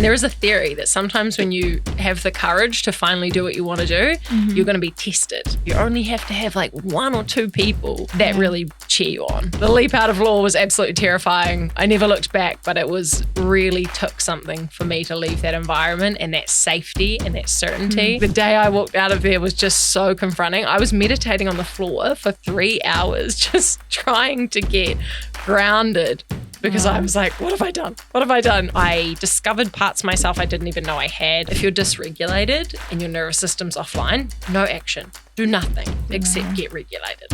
And there is a theory that sometimes when you have the courage to finally do what you want to do, you're going to be tested. You only have to have like one or two people that really cheer you on. The leap out of law was absolutely terrifying. I never looked back, but it was really took something for me to leave that environment and that safety and that certainty. The day I walked out of there was just so confronting. I was meditating on the floor for 3 hours, just trying to get grounded. Because I was like, what have I done? What have I done? I discovered parts of myself I didn't even know I had. If you're dysregulated and your nervous system's offline, no action. Do nothing except get regulated.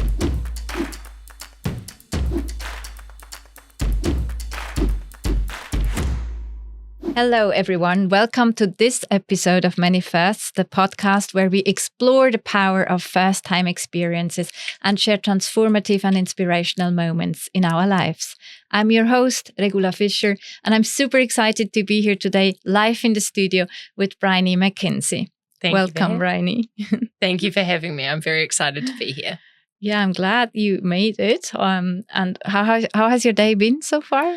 Hello, everyone. Welcome to this episode of Many Firsts, the podcast where we explore the power of first-time experiences and share transformative and inspirational moments in our lives. I'm your host, Regula Fischer, and I'm super excited to be here today, live in the studio with Briony McKenzie. Welcome, Briony. Thank you for having me. I'm very excited to be here. Yeah, I'm glad you made it. And how has your day been so far?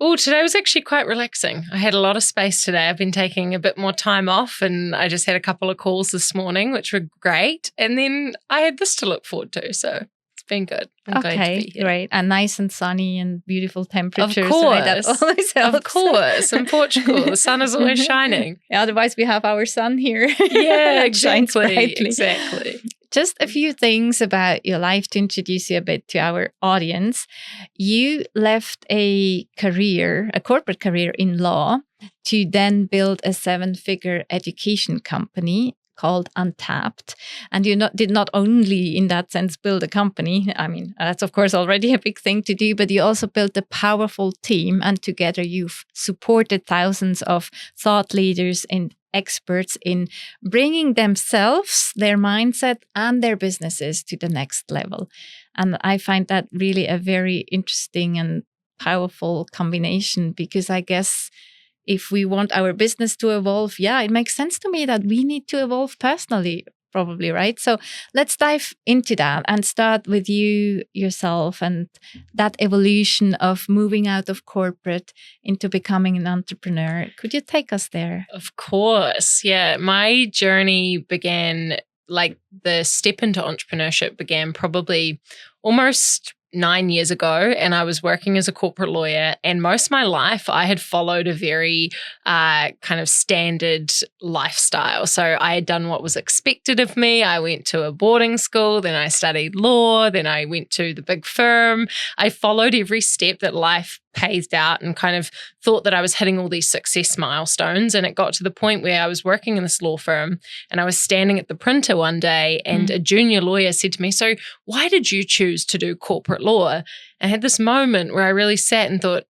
Oh, today was actually quite relaxing. I had a lot of space today. I've been taking a bit more time off and I just had a couple of calls this morning, which were great. And then I had this to look forward to. So it's been good. I'm glad to be here. Great. And nice and sunny and beautiful temperatures. Of course. Right? That always helps. Of course. In Portugal, the sun is always shining. Yeah, otherwise we have our sun here. Yeah, Shines brightly. Exactly. Just a few things about your life to introduce you a bit to our audience. You left a corporate career in law, to then build a 7-figure education company called Untapped. And you did not only, in that sense, build a company. I mean, that's of course already a big thing to do, but you also built a powerful team. And together you've supported thousands of thought leaders and experts in bringing themselves, their mindset, and their businesses to the next level. And I find that really a very interesting and powerful combination, because I guess if we want our business to evolve, it makes sense to me that we need to evolve personally, probably, right? So let's dive into that and start with you yourself and that evolution of moving out of corporate into becoming an entrepreneur. Could you take us there? Of course. Yeah. My journey began, like the step into entrepreneurship began probably almost 9 years ago, and I was working as a corporate lawyer, and most of my life I had followed a very kind of standard lifestyle. So I had done what was expected of me. I went to a boarding school, then I studied law, then I went to the big firm. I followed every step that life paved out and kind of thought that I was hitting all these success milestones. And it got to the point where I was working in this law firm and I was standing at the printer one day and a junior lawyer said to me, "So why did you choose to do corporate law?" And I had this moment where I really sat and thought,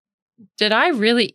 did I really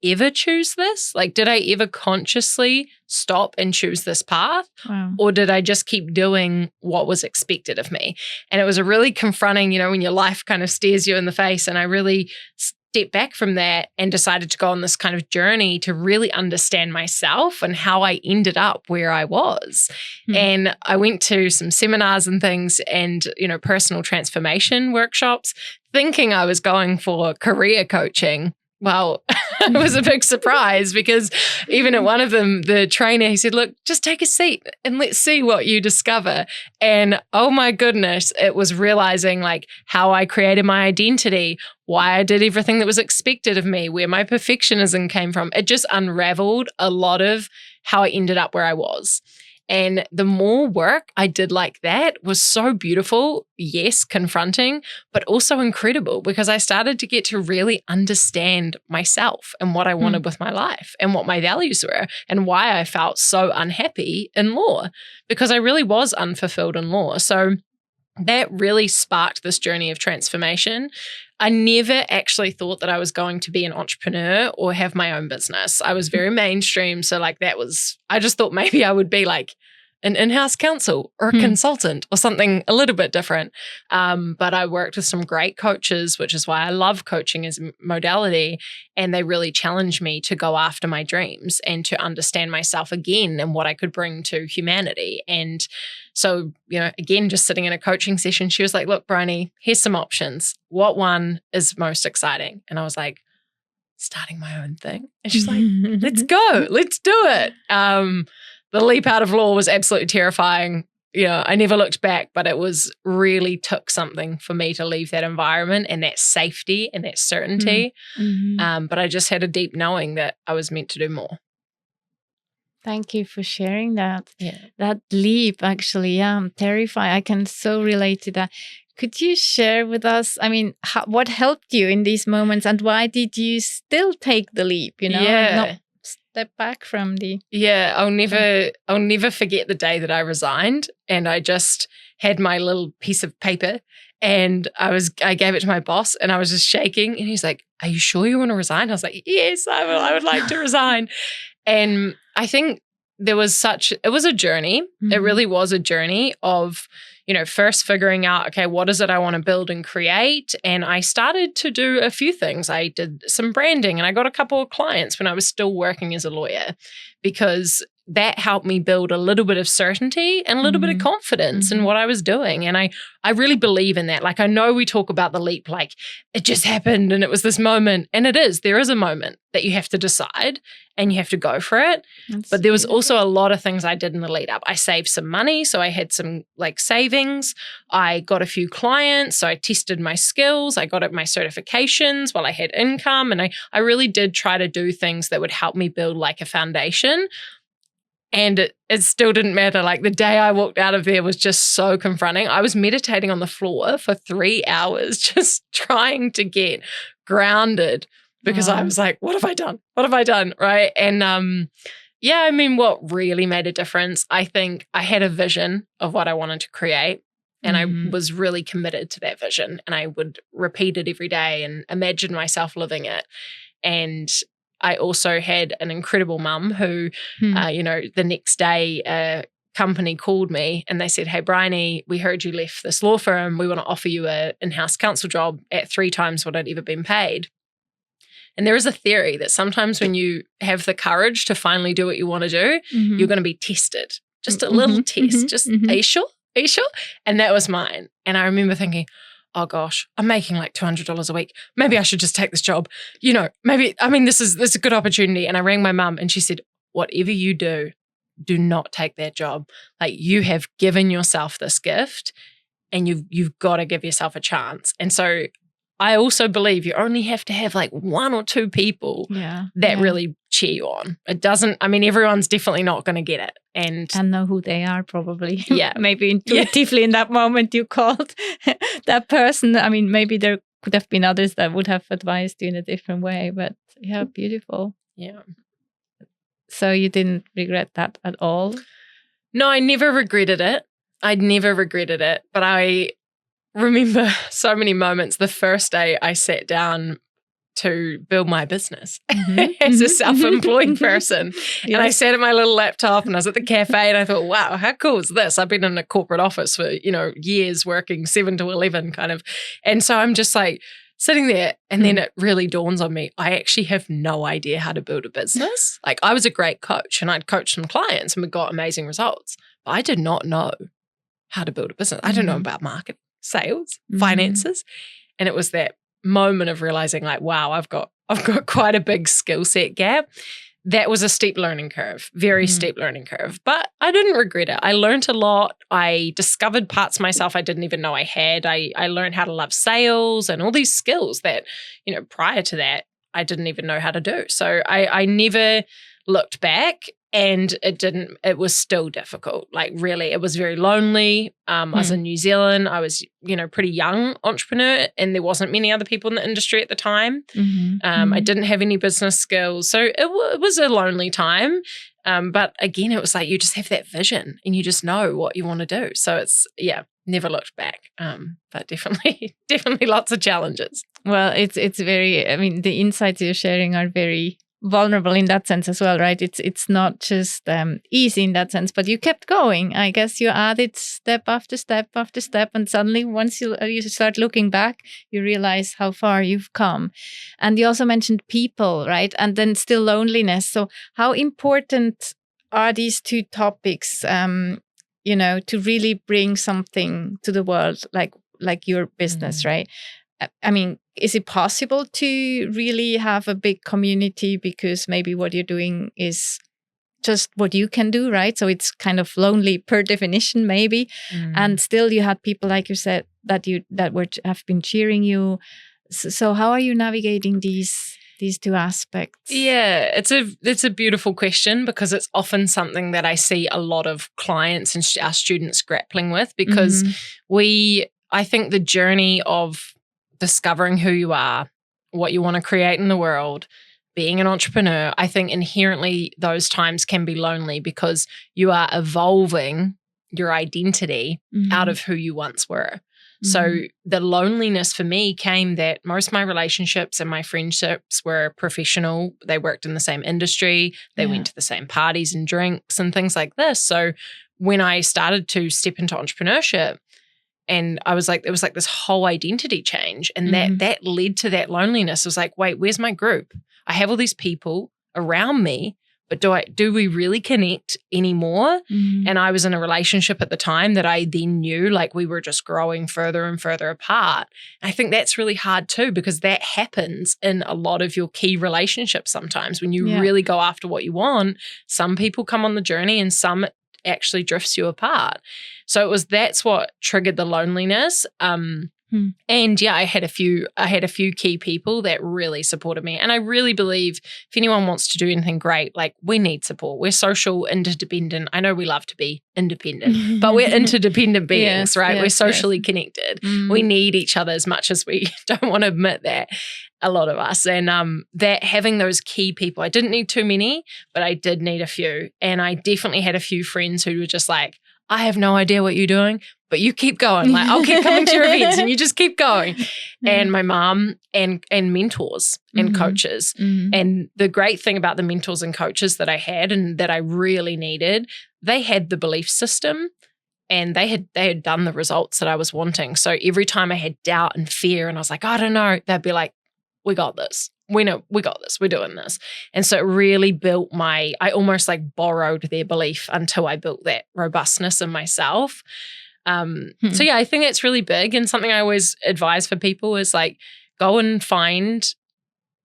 ever choose this? Like, did I ever consciously stop and choose this path? Wow. Or did I just keep doing what was expected of me? And it was a really confronting, when your life kind of stares you in the face. And I really stepped back from that and decided to go on this kind of journey to really understand myself and how I ended up where I was. And I went to some seminars and things and, personal transformation workshops, thinking I was going for career coaching. Well, it was a big surprise because even at one of them, the trainer, he said, "Look, just take a seat and let's see what you discover." And oh my goodness, it was realizing like how I created my identity, why I did everything that was expected of me, where my perfectionism came from. It just unraveled a lot of how I ended up where I was. And the more work I did like that was so beautiful, yes, confronting, but also incredible because I started to get to really understand myself and what I wanted with my life and what my values were and why I felt so unhappy in law because I really was unfulfilled in law. So that really sparked this journey of transformation. I never actually thought that I was going to be an entrepreneur or have my own business. I was very mainstream. So I just thought maybe I would be like an in-house counsel or a consultant or something a little bit different. But I worked with some great coaches, which is why I love coaching as a modality. And they really challenged me to go after my dreams and to understand myself again and what I could bring to humanity. And so, again, just sitting in a coaching session, she was like, "Look, Briony, here's some options. What one is most exciting?" And I was like, starting my own thing. And she's like, let's go, let's do it. The leap out of law was absolutely terrifying. I never looked back, but it was really took something for me to leave that environment and that safety and that certainty. But I just had a deep knowing that I was meant to do more. Thank you for sharing that. Yeah. That leap, actually, I'm terrified. I can so relate to that. Could you share with us, what helped you in these moments, and why did you still take the leap, not step back from the... Yeah, I'll never forget the day that I resigned, and I just had my little piece of paper, and I gave it to my boss, and I was just shaking, and he's like, are you sure you want to resign? I was like, yes, I would like to resign. And I think it was a journey. It really was a journey of, first figuring out, okay, what is it I want to build and create? And I started to do a few things. I did some branding, and I got a couple of clients when I was still working as a lawyer, because that helped me build a little bit of certainty and a little bit of confidence in what I was doing. And I really believe in that. Like, I know we talk about the leap, like it just happened and it was this moment. And there is a moment that you have to decide and you have to go for it. But there was also a lot of things I did in the lead up. I saved some money. So I had some savings. I got a few clients. So I tested my skills. I got my certifications while I had income. And I really did try to do things that would help me build like a foundation. And it still didn't matter. Like, the day I walked out of there was just so confronting. I was meditating on the floor for 3 hours, just trying to get grounded, because I was like, what have I done? What have I done? Right. And what really made a difference, I think I had a vision of what I wanted to create. And I was really committed to that vision. And I would repeat it every day and imagine myself living it. And I also had an incredible mum who, the next day, a company called me and they said, hey, Briony, we heard you left this law firm. We want to offer you an in-house counsel job at 3 times what I'd ever been paid. And there is a theory that sometimes when you have the courage to finally do what you want to do, you're going to be tested. Just a little test. Just, are you sure? Are you sure? And that was mine. And I remember thinking, oh gosh, I'm making like $200 a week. Maybe I should just take this job. This is a good opportunity. And I rang my mum and she said, whatever you do not take that job. Like, you have given yourself this gift and you've got to give yourself a chance. And so I also believe you only have to have like 1 or 2 people that really cheer you on. It doesn't, everyone's definitely not going to get it. And know who they are, probably. Yeah. Maybe intuitively in that moment you called that person. Maybe there could have been others that would have advised you in a different way, but yeah, beautiful. Yeah. So you didn't regret that at all? No, I never regretted it. I'd never regretted it, but I remember so many moments. The first day I sat down to build my business as a self-employed person. Yes. And I sat at my little laptop and I was at the cafe and I thought, wow, how cool is this? I've been in a corporate office for, years, working 7 to 11 kind of. And so I'm just like sitting there, and then it really dawns on me, I actually have no idea how to build a business. Like, I was a great coach and I'd coached some clients and we got amazing results, but I did not know how to build a business. I don't know about marketing, sales, finances. And it was that moment of realizing, like, wow, I've got quite a big skill set gap. That was a steep learning curve, very steep learning curve, but I didn't regret it. I learned a lot. I discovered parts of myself I didn't even know I had. I learned how to love sales and all these skills that, prior to that, I didn't even know how to do. So I never looked back. And it was still difficult. Like, really, it was very lonely. I was in New Zealand. I was, pretty young entrepreneur, and there wasn't many other people in the industry at the time. I didn't have any business skills. So it was a lonely time. But again, it was like, you just have that vision and you just know what you want to do. So it's, never looked back. But definitely lots of challenges. Well, it's very, the insights you're sharing are very vulnerable in that sense as well, right? It's not just easy in that sense, but you kept going. I guess you added step after step after step, and suddenly once you start looking back, you realize how far you've come. And you also mentioned people, right? And then still loneliness. So how important are these 2 topics, to really bring something to the world, like your business, right? is it possible to really have a big community because maybe what you're doing is just what you can do, right? So it's kind of lonely per definition, maybe. And still you had people, like you said, that have been cheering you. So how are you navigating these two aspects? Yeah, it's a beautiful question, because it's often something that I see a lot of clients and our students grappling with, because I think the journey of discovering who you are, what you want to create in the world, being an entrepreneur, I think inherently those times can be lonely, because you are evolving your identity out of who you once were. So the loneliness for me came that most of my relationships and my friendships were professional. They worked in the same industry. They went to the same parties and drinks and things like this. So when I started to step into entrepreneurship, and I was like, it was like this whole identity change. And that led to that loneliness. It was like, wait, where's my group? I have all these people around me, but do we really connect anymore? And I was in a relationship at the time that I then knew like we were just growing further and further apart. And I think that's really hard too, because that happens in a lot of your key relationships sometimes. When you really go after what you want, some people come on the journey and some actually drifts you apart. So that's what triggered the loneliness. And I had a few key people that really supported me. And I really believe if anyone wants to do anything great, like we need support. We're social, interdependent. I know we love to be independent, but we're interdependent beings, right? We're socially connected. We need each other as much as we don't want to admit that, a lot of us. And that having those key people, I didn't need too many, but I did need a few. And I definitely had a few friends who were just like, I have no idea what you're doing, but you keep going. Like, I'll keep coming to your events and you just keep going. And my mom and mentors and coaches. And the great thing about the mentors and coaches that I had and that I really needed, they had the belief system and they had done the results that I was wanting. So every time I had doubt and fear and I was like, I don't know, they'd be like, we got this. We know we got this. We're doing this. And so it really built I almost like borrowed their belief until I built that robustness in myself. So I think that's really big. And something I always advise for people is like, go and find,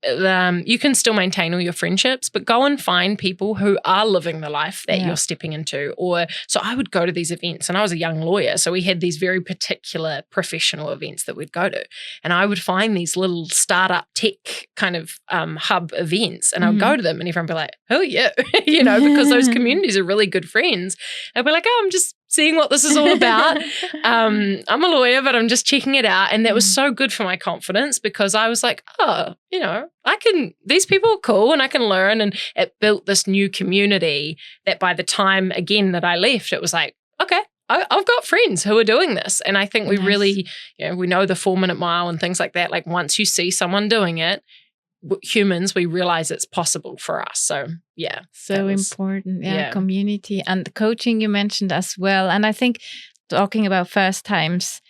you can still maintain all your friendships, but go and find people who are living the life that you're stepping into. So I would go to these events, and I was a young lawyer. So we had these very particular professional events that we'd go to. And I would find these little startup tech kind of hub events, and I would go to them and everyone would be like, oh yeah, because those communities are really good friends. I'd be like, oh, I'm just seeing what this is all about. I'm a lawyer, but I'm just checking it out. And that was so good for my confidence, because I was like, oh, these people are cool and I can learn. And it built this new community that by the time, again, that I left, it was like, okay, I've got friends who are doing this. And I think we really, we know the 4-minute mile and things like that. Like once you see someone doing it, humans, we realize it's possible for us. So so important. Community and coaching you mentioned as well. And I think talking about first times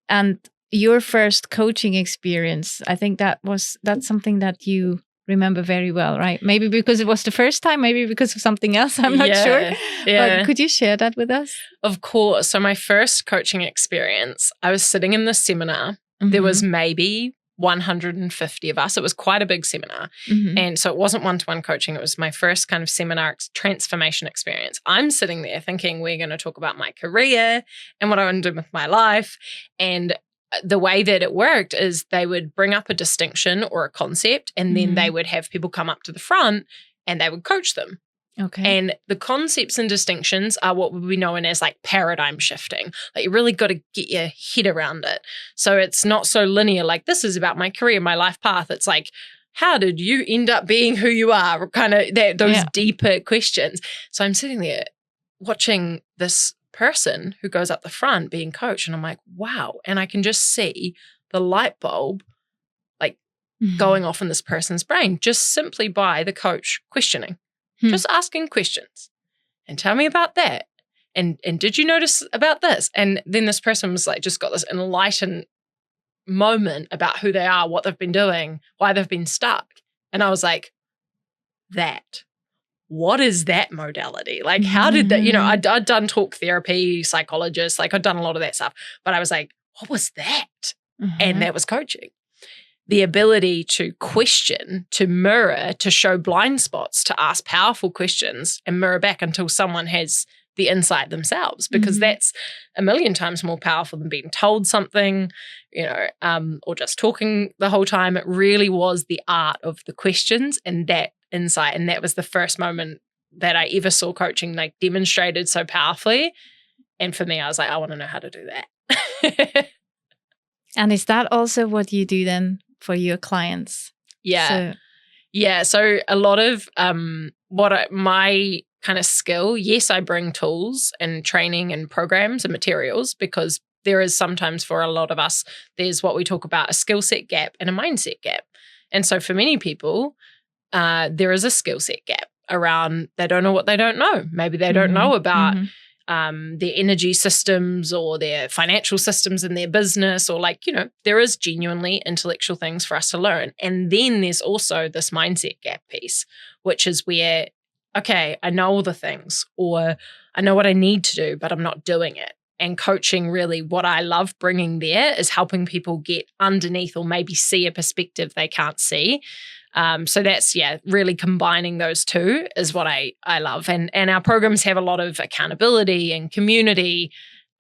and your first coaching experience, I think that's something that you remember very well, right? Maybe because it was the first time, maybe because of something else, I'm not sure. But could you share that with us? Of course. So my first coaching experience, I was sitting in the seminar. There was maybe 150 of us. It was quite a big seminar. And so it wasn't one-to-one coaching. It was my first kind of seminar transformation experience. I'm sitting there thinking we're going to talk about my career and what I want to do with my life. And the way that it worked is they would bring up a distinction or a concept, and then they would have people come up to the front and they would coach them. Okay. And the concepts and distinctions are what would be known as like paradigm shifting. Like you really got to get your head around it. So it's not so linear, like this is about my career, my life path. It's like, how did you end up being who you are? Kind of those deeper questions. So I'm sitting there watching this person who goes up the front being coached, and I'm like, wow. And I can just see the light bulb like going off in this person's brain just simply by the coach questioning. Just asking questions and tell me about that. And did you notice about this? And then this person was like, just got this enlightened moment about who they are, what they've been doing, why they've been stuck. And I was like, what is that modality? Like, how did that, I'd done talk therapy, psychologist, like I'd done a lot of that stuff, but I was like, what was that? And that was coaching. the ability to question, to mirror, to show blind spots, to ask powerful questions and mirror back until someone has the insight themselves, because that's a million times more powerful than being told something, or just talking the whole time. It really was the art of the questions and that insight. And that was the first moment that I ever saw coaching like demonstrated so powerfully. And for me, I was like, I want to know how to do that. And is that also what you do then for your clients? Yeah. So a lot of my kind of skill, yes, I bring tools and training and programs and materials, because there is sometimes for a lot of us, there's what we talk about, a skill set gap and a mindset gap. And so for many people, there is a skill set gap around they don't know what they don't know. Maybe they don't know about their energy systems or their financial systems in their business, or there is genuinely intellectual things for us to learn. And then there's also this mindset gap piece, which is where, okay, I know all the things, or I know what I need to do, but I'm not doing it. And coaching, really, what I love bringing there is helping people get underneath or maybe see a perspective they can't see. So that's, really combining those two is what I love. And our programs have a lot of accountability and community,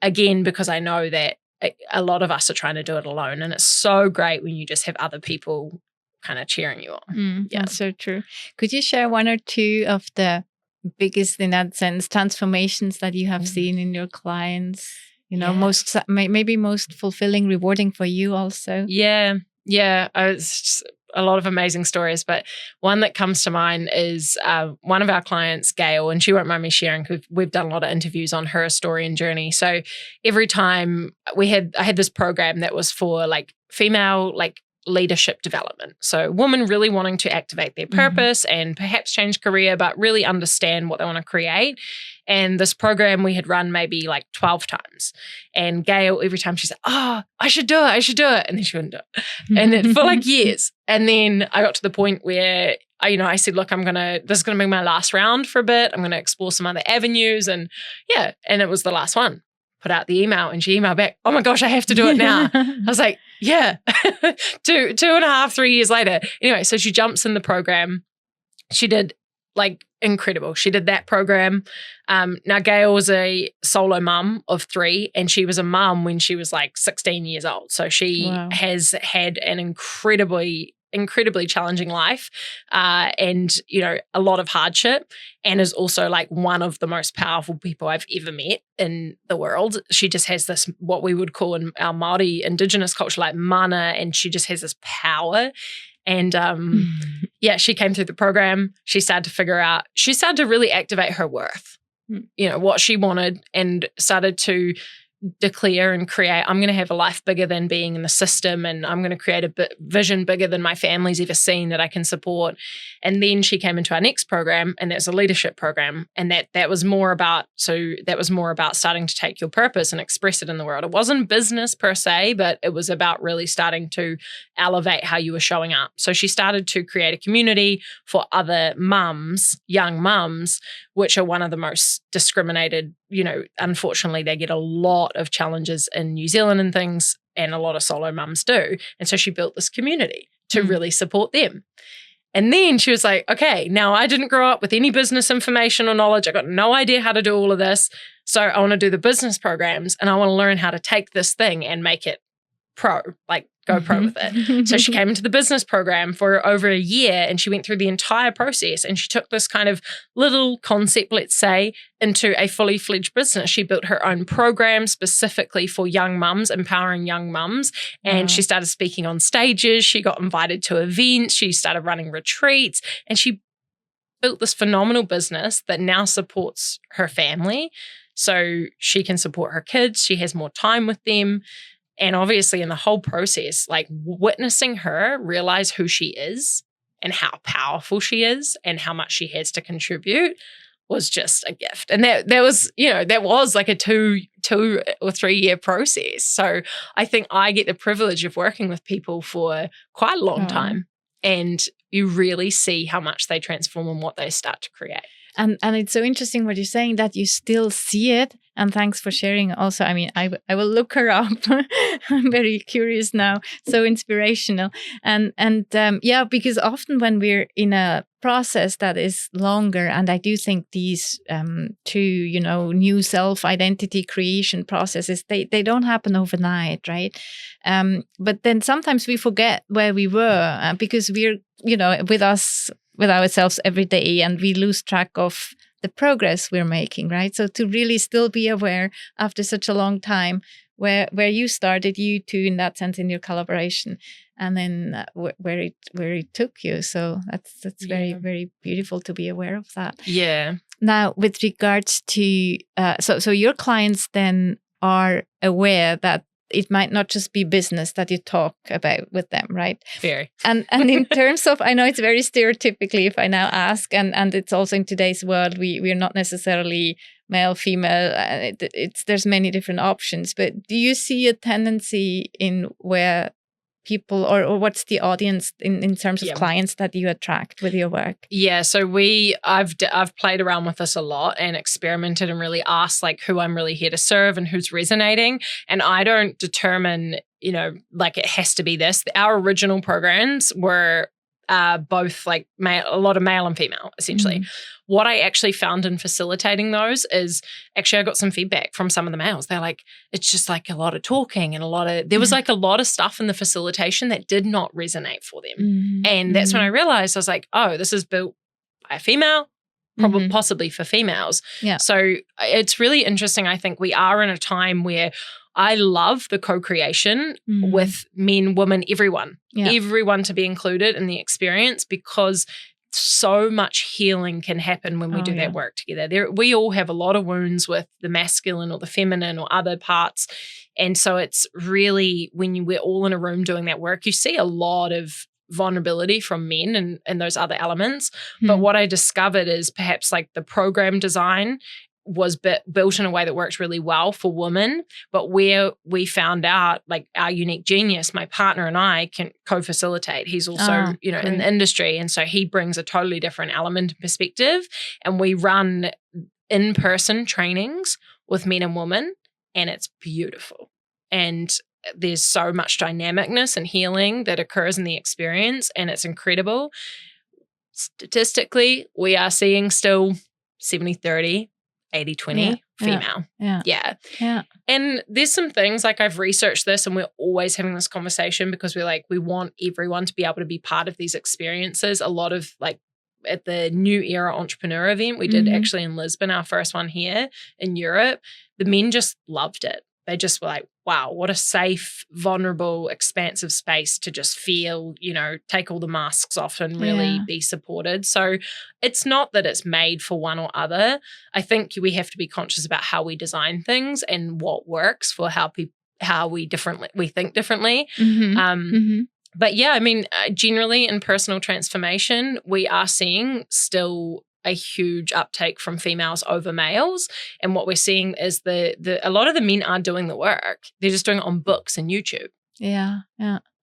again, because I know that a lot of us are trying to do it alone. And it's so great when you just have other people kind of cheering you on. That's so true. Could you share one or two of the biggest, in that sense, transformations that you have seen in your clients? Most maybe most fulfilling, rewarding for you also. It's just a lot of amazing stories, but one that comes to mind is one of our clients, Gail, and she won't mind me sharing because we've done a lot of interviews on her story and journey. So every time I had this program that was for female leadership development. So women really wanting to activate their purpose and perhaps change career, but really understand what they want to create. And this program we had run maybe 12 times. And Gail, every time she said, I should do it. And then she wouldn't do it. And then for years. And then I got to the point where I said, look, this is going to be my last round for a bit. I'm going to explore some other avenues. And and it was the last one. Put out the email, and she emailed back, oh my gosh, I have to do it now. I was like, 2.5, 3 years later. Anyway, so she jumps in the program. She did incredible. She did that program. Now Gail was a solo mum of 3, and she was a mum when she was 16 years old. So she has had an incredibly challenging life, and a lot of hardship, and is also one of the most powerful people I've ever met in the world. She just has this, what we would call in our Māori indigenous culture, mana, and she just has this power. And she came through the program. She started to really activate her worth, what she wanted, and started to declare and create, I'm going to have a life bigger than being in the system, and I'm going to create a vision bigger than my family's ever seen that I can support. And then she came into our next program, and that's a leadership program, and that was more about starting to take your purpose and express it in the world. It wasn't business per se, but it was about really starting to elevate how you were showing up. So she started to create a community for other mums, young mums, which are one of the most discriminated. Unfortunately, they get a lot of challenges in New Zealand and things, and a lot of solo mums do. And so she built this community to really support them. And then she was like, okay, now I didn't grow up with any business information or knowledge. I got no idea how to do all of this. So I want to do the business programs, and I want to learn how to take this thing and make it pro, go pro with it. So she came into the business program for over a year, and she went through the entire process, and she took this kind of little concept, let's say, into a fully fledged business. She built her own program specifically for young mums, empowering young mums. And she started speaking on stages. She got invited to events. She started running retreats, and she built this phenomenal business that now supports her family. So she can support her kids. She has more time with them. And obviously in the whole process, witnessing her realize who she is and how powerful she is and how much she has to contribute was just a gift. And that was a 2 or 3 year process. So I think I get the privilege of working with people for quite a long time, and you really see how much they transform and what they start to create. And it's so interesting what you're saying, that you still see it And thanks for sharing. Also, I mean, I will look her up. I'm very curious now. So inspirational. And yeah, because often when we're in a process that is longer, and I do think these two, new self-identity creation processes, they don't happen overnight, right? But then sometimes we forget where we were because we're, with ourselves every day, and we lose track of the progress we're making, right? So to really still be aware after such a long time where you started, you two, in that sense, in your collaboration, and then where it took you. So that's very, very beautiful to be aware of that. Yeah. Now, with regards to so your clients then are aware that it might not just be business that you talk about with them, right? Very. And in terms of, I know it's very stereotypically if I now ask, and it's also in today's world, we're not necessarily male, female. There's many different options. But do you see a tendency in where people, or what's the audience in terms of clients that you attract with your work? Yeah, so I've played around with this a lot and experimented and really asked like who I'm really here to serve and who's resonating. And I don't determine, like it has to be this. Our original programs were both like a lot of male and female, essentially. What I actually found in facilitating those is actually I got some feedback from some of the males. They're like, it's just like a lot of talking and there was like a lot of stuff in the facilitation that did not resonate for them. And that's when I realized, I was like, oh, this is built by a female, probably possibly for females. Yeah. So it's really interesting. I think we are in a time where I love the co-creation with men, women, everyone to be included in the experience, because so much healing can happen when we do that work together. We all have a lot of wounds with the masculine or the feminine or other parts. And so it's really, when we're all in a room doing that work, you see a lot of vulnerability from men and those other elements. But what I discovered is perhaps like the program design was built in a way that works really well for women, but where we found out like our unique genius, my partner and I can co-facilitate. He's also, in the industry. And so he brings a totally different element and perspective. And we run in-person trainings with men and women, and it's beautiful. And there's so much dynamicness and healing that occurs in the experience, and it's incredible. Statistically, we are seeing still 70-30, 80-20 female. Yeah. And there's some things like I've researched this, and we're always having this conversation because we want everyone to be able to be part of these experiences. A lot of like at the New Era Entrepreneur event we did actually in Lisbon, our first one here in Europe, the men just loved it. They just were like, wow, what a safe, vulnerable, expansive space to just feel, take all the masks off and really be supported. So it's not that it's made for one or other. I think we have to be conscious about how we design things and what works for how we think differently. But yeah, I mean, generally in personal transformation, we are seeing still a huge uptake from females over males. And what we're seeing is a lot of the men are doing the work. They're just doing it on books and YouTube. Yeah.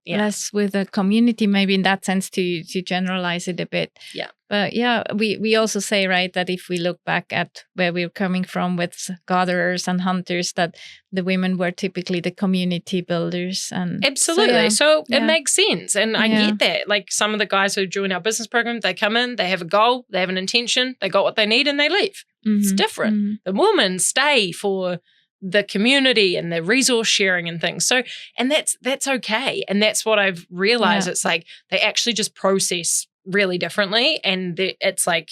Less with a community, maybe in that sense, to generalize it a bit. Yeah. But yeah, we also say, right, that if we look back at where we're coming from with gatherers and hunters, that the women were typically the community builders. And absolutely. So it makes sense. And I get that. Like some of the guys who join our business program, they come in, they have a goal, they have an intention, they got what they need and they leave. It's different. The women stay for the community and the resource sharing and things. So, and that's okay. And that's what I've realized. It's like they actually just process really differently. And it's like,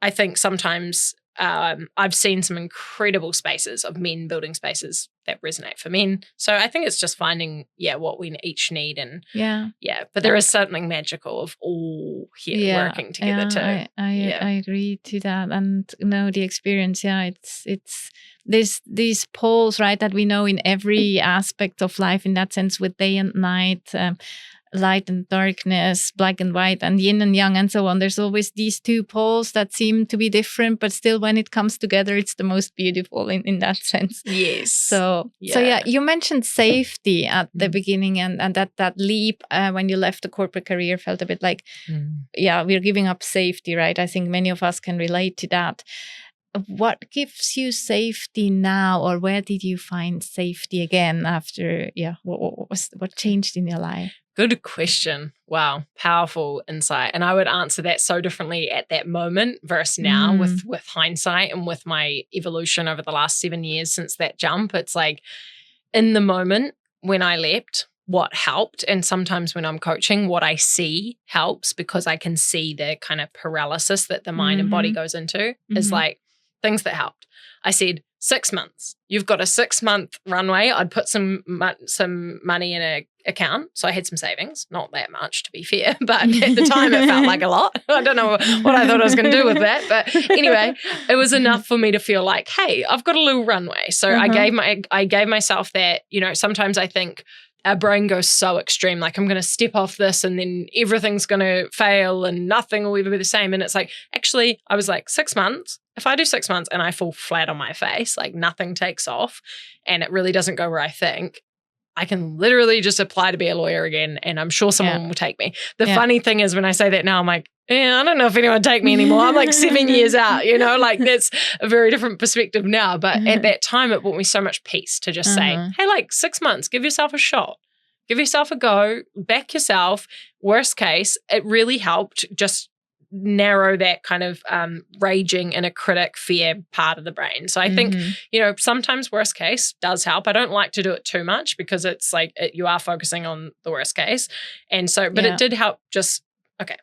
I think sometimes I've seen some incredible spaces of men building spaces that resonate for men. So I think it's just finding, what we each need. And but there is something magical of all here working together too. I agree to that. And the experience, it's there's these poles, right, that we know in every aspect of life in that sense, with day and night, light and darkness, black and white, and yin and yang, and so on. There's always these two poles that seem to be different, but still when it comes together, it's the most beautiful in that sense. Yes. So you mentioned safety at the beginning, and that leap when you left the corporate career felt a bit like, we're giving up safety, right? I think many of us can relate to that. what gives you safety now, or where did you find safety again after, what changed in your life? Good question. Wow. Powerful insight. And I would answer that so differently at that moment versus now with hindsight and with my evolution over the last 7 years since that jump. It's like in the moment when I leapt, what helped, and sometimes when I'm coaching, what I see helps because I can see the kind of paralysis that the mind and body goes into is like things that helped. I said, 6 months. You've got a 6-month runway. I'd put some money in an account. So I had some savings, not that much to be fair, but at the time it felt like a lot. I don't know what I thought I was going to do with that. But anyway, it was enough for me to feel like, hey, I've got a little runway. So I gave myself that, sometimes I think our brain goes so extreme, like I'm going to step off this and then everything's going to fail and nothing will ever be the same. And it's like, actually, I was like 6 months. If I do 6 months and I fall flat on my face, like nothing takes off and it really doesn't go where I think, I can literally just apply to be a lawyer again and I'm sure someone will take me. The funny thing is when I say that now, I'm like, I don't know if anyone would take me anymore. I'm like 7 years out, like that's a very different perspective now. But at that time, it brought me so much peace to just say, hey, like 6 months, give yourself a shot. Give yourself a go, back yourself. Worst case, it really helped just narrow that kind of raging inner critic fear part of the brain. So I think, sometimes worst case does help. I don't like to do it too much because it's like you are focusing on the worst case. And so, but it did help just, okay,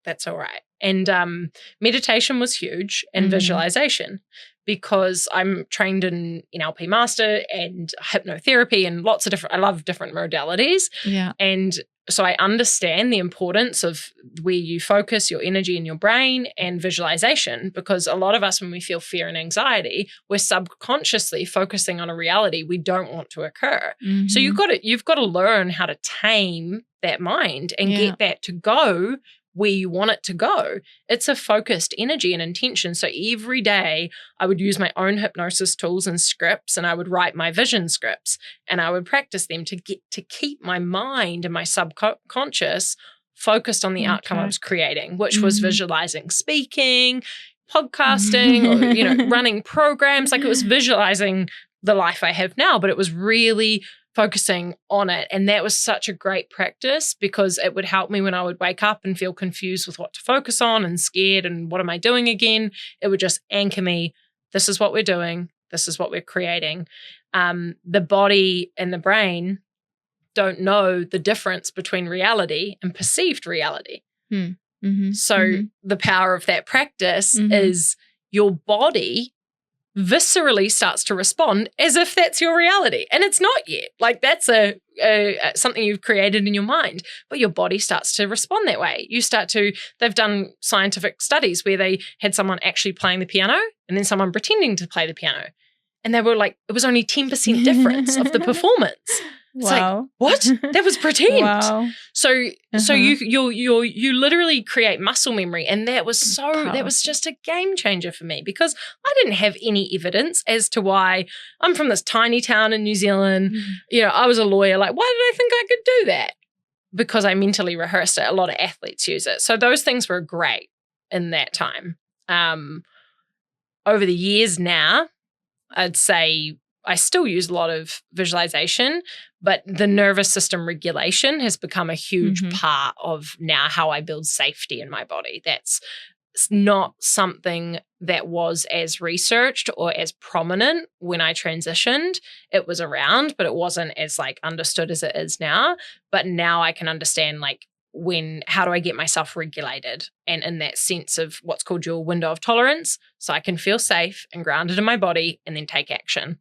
that's all right. And meditation was huge and visualization because I'm trained in NLP master and hypnotherapy and lots of I love different modalities. Yeah. And so I understand the importance of where you focus your energy in your brain and visualization, because a lot of us, when we feel fear and anxiety, we're subconsciously focusing on a reality we don't want to occur. So you've got to learn how to tame that mind and get that to go where you want it to go. It's a focused energy and intention. So every day I would use my own hypnosis tools and scripts, and I would write my vision scripts and I would practice them to keep my mind and my subconscious focused on the outcome I was creating, which was visualizing speaking, podcasting, or, running programs. Like it was visualizing the life I have now, but it was really focusing on it. And that was such a great practice because it would help me when I would wake up and feel confused with what to focus on and scared and what am I doing again. It would just anchor me. This is what we're doing. This is what we're creating. The body and the brain don't know the difference between reality and perceived reality. So the power of that practice is your body viscerally starts to respond as if that's your reality. And it's not yet. Like that's something you've created in your mind, but your body starts to respond that way. They've done scientific studies where they had someone actually playing the piano and then someone pretending to play the piano. And they were like, it was only 10% difference of the performance. It's like, what? That was pretend. Wow. So you literally create muscle memory. And that was just a game changer for me because I didn't have any evidence as to why. I'm from this tiny town in New Zealand. I was a lawyer. Like, why did I think I could do that? Because I mentally rehearsed it. A lot of athletes use it. So those things were great in that time. Over the years now, I'd say I still use a lot of visualization, but the nervous system regulation has become a huge part of now how I build safety in my body. That's not something that was as researched or as prominent when I transitioned. It was around, but it wasn't as understood as it is now. But now I can understand how do I get myself regulated and in that sense of what's called your window of tolerance, so I can feel safe and grounded in my body and then take action.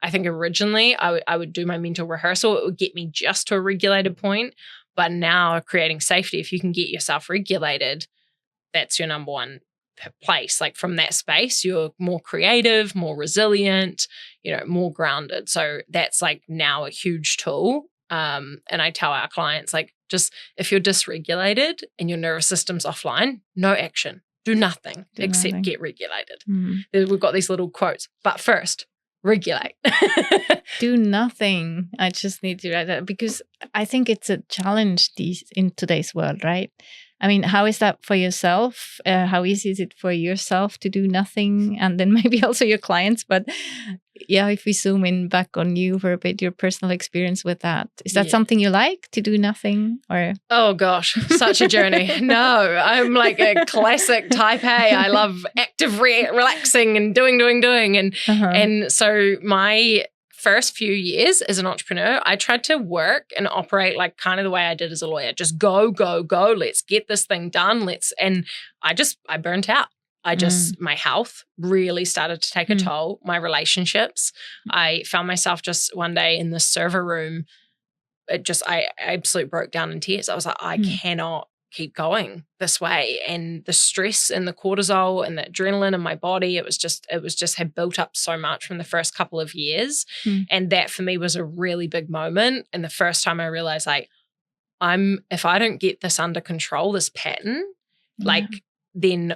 I think originally I would do my mental rehearsal. It would get me just to a regulated point. But now creating safety, if you can get yourself regulated, that's your number one place. From that space, you're more creative, more resilient, more grounded. So that's now a huge tool. And I tell our clients, just if you're dysregulated and your nervous system's offline, no action, do nothing except get regulated. We've got these little quotes, but first, regulate. Do nothing. I just need to write that because I think it's a challenge in today's world, right? I mean, how is that for yourself? How easy is it for yourself to do nothing? And then maybe also your clients. But yeah, if we zoom in back on you for a bit, your personal experience with that. Is that something you like, to do nothing? Or Oh gosh, such a journey. No, I'm like a classic type A. I love active relaxing and doing. And so my first few years as an entrepreneur, I tried to work and operate like kind of the way I did as a lawyer. Just go. Let's get this thing done. And I burnt out. My health really started to take a toll. My relationships, I found myself just one day in the server room. I absolutely broke down in tears. I was like, I cannot keep going this way. And the stress and the cortisol and the adrenaline in my body, it was just had built up so much from the first couple of years. And that for me was a really big moment. And the first time I realized like, if I don't get this under control, this pattern, then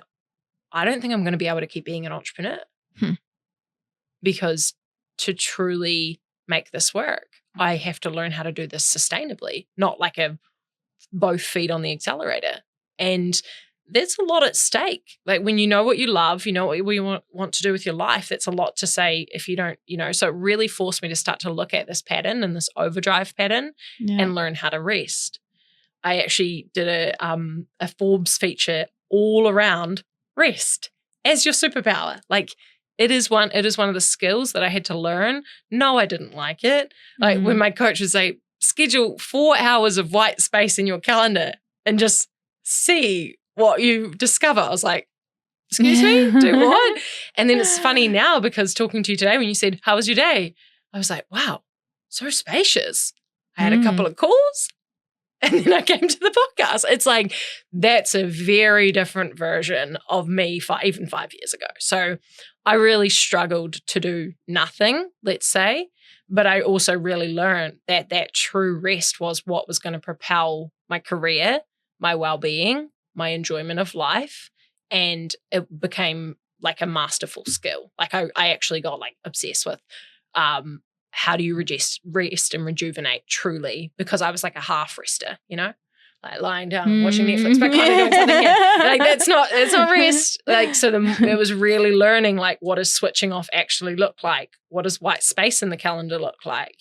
I don't think I'm going to be able to keep being an entrepreneur. Because to truly make this work, I have to learn how to do this sustainably, not like both feet on the accelerator. And there's a lot at stake. Like when you know what you love, you know what you want to do with your life, that's a lot to say if you don't, so it really forced me to start to look at this pattern and this overdrive pattern and learn how to rest. I actually did a Forbes feature all around rest as your superpower. Like it is one of the skills that I had to learn. No, I didn't like it. Like when my coach would say, schedule 4 hours of white space in your calendar and just see what you discover. I was like, excuse me, do what? And then it's funny now because talking to you today, when you said, how was your day? I was like, wow, so spacious. I had a couple of calls and then I came to the podcast. It's like, that's a very different version of me even 5 years ago. So I really struggled to do nothing, let's say. But I also really learned that true rest was what was going to propel my career, my well-being, my enjoyment of life. And it became like a masterful skill. Like I actually got like obsessed with how do you rest and rejuvenate truly, because I was like a half rester, like lying down watching Netflix, but kind of doing something. Like it's not rest. Like it was really learning like what does switching off actually look like? What does white space in the calendar look like?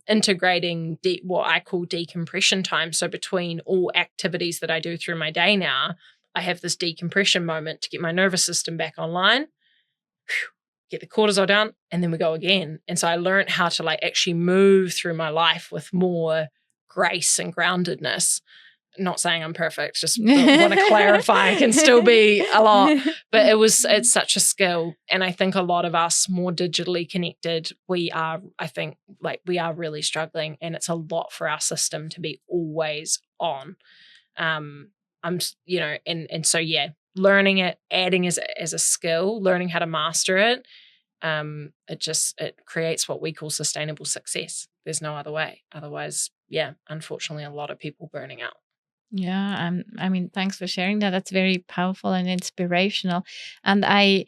Integrating what I call decompression time. So between all activities that I do through my day now, I have this decompression moment to get my nervous system back online, get the cortisol down, and then we go again. And so I learned how to like actually move through my life with more grace and groundedness. Not saying I'm perfect, just want to clarify. I can still be a lot, but it's such a skill. And I think a lot of us more digitally connected, we are really struggling, and it's a lot for our system to be always on. Learning it, adding as a skill, learning how to master it, it creates what we call sustainable success. There's no other way. Otherwise, unfortunately, a lot of people burning out. Yeah, I mean, thanks for sharing that. That's very powerful and inspirational. And I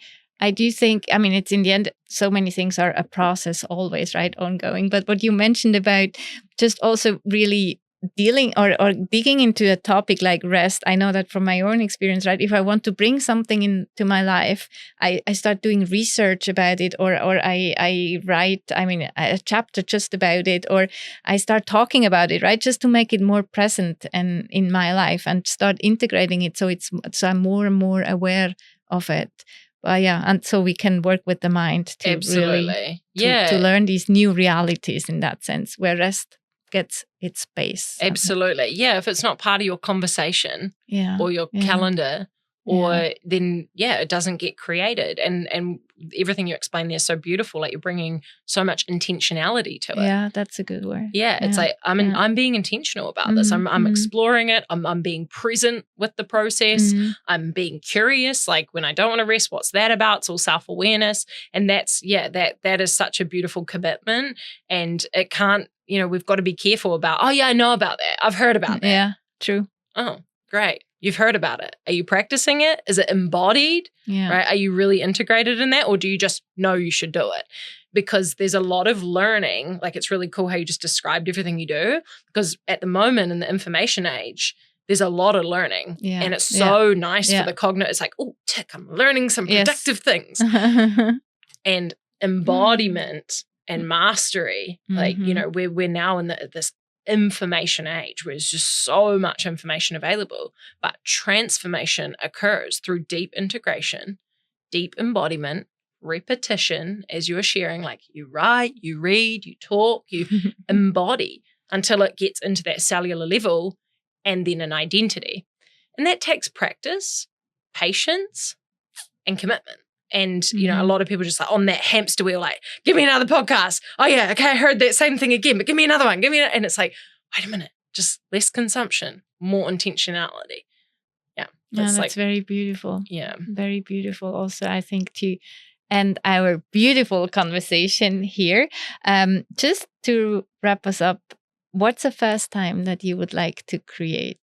do think, I mean, it's in the end, so many things are a process always, right? Ongoing. But what you mentioned about just also really dealing or digging into a topic like rest, I know that from my own experience, right? If I want to bring something into my life, I start doing research about it, or I write, a chapter just about it, or I start talking about it, right? Just to make it more present and in my life and start integrating it. So I'm more and more aware of it. And so we can work with the mind to absolutely really to learn these new realities in that sense, where rest gets its space. Absolutely. Yeah. If it's not part of your conversation or your calendar, then it doesn't get created. And everything you explained there is so beautiful. Like you're bringing so much intentionality to it. Yeah, that's a good word. Yeah. It's like, I'm being intentional about this. I'm exploring it. I'm being present with the process. I'm being curious. Like when I don't want to rest, what's that about? It's all self-awareness. And that is such a beautiful commitment. And it can't, we've got to be careful about, I know about that. I've heard about that. Yeah, true. Oh, great. You've heard about it. Are you practicing it? Is it embodied? Yeah. Right? Are you really integrated in that? Or do you just know you should do it? Because there's a lot of learning. Like it's really cool how you just described everything you do. Because at the moment in the information age, there's a lot of learning. Yeah. And it's so nice Yeah. for the cognitive. It's like, oh, tick, I'm learning some productive things. And embodiment and mastery, like, you know, we're now in this information age where there's just so much information available, but transformation occurs through deep integration, deep embodiment, repetition, as you were sharing, like you write, you read, you talk, you embody until it gets into that cellular level and then an identity. And that takes practice, patience, and commitment. And, you know, a lot of people just like on that hamster wheel, like, give me another podcast. Oh yeah, okay, I heard that same thing again, but give me another one. And it's like, wait a minute, just less consumption, more intentionality. Yeah. That's very beautiful. Yeah. Very beautiful. Also, I think to end our beautiful conversation here, just to wrap us up, what's the first time that you would like to create?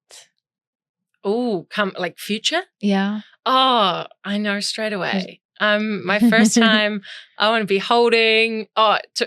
Oh, like future? Yeah. Oh, I know straight away. My first time I want to be holding,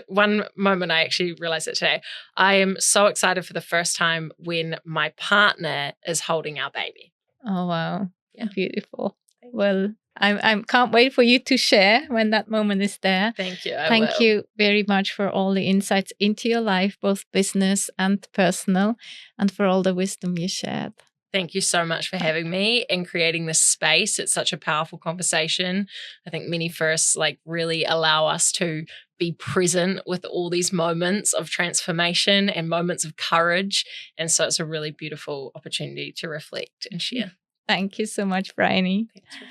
one moment I actually realized it today. I am so excited for the first time when my partner is holding our baby. Oh, wow. Yeah. Beautiful. Well, I can't wait for you to share when that moment is there. Thank you. Thank you very much for all the insights into your life, both business and personal, and for all the wisdom you shared. Thank you so much for having me and creating this space. It's such a powerful conversation. I think many firsts like really allow us to be present with all these moments of transformation and moments of courage. And so it's a really beautiful opportunity to reflect and share. Thank you so much, Briony. Thanks, Rich.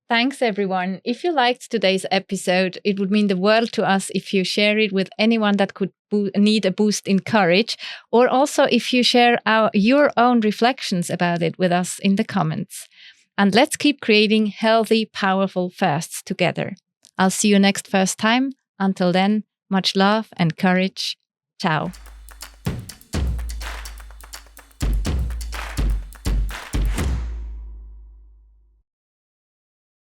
Thanks, everyone. If you liked today's episode, it would mean the world to us if you share it with anyone that could need a boost in courage, or also if you share your own reflections about it with us in the comments. And let's keep creating healthy, powerful firsts together. I'll see you next first time. Until then, much love and courage. Ciao.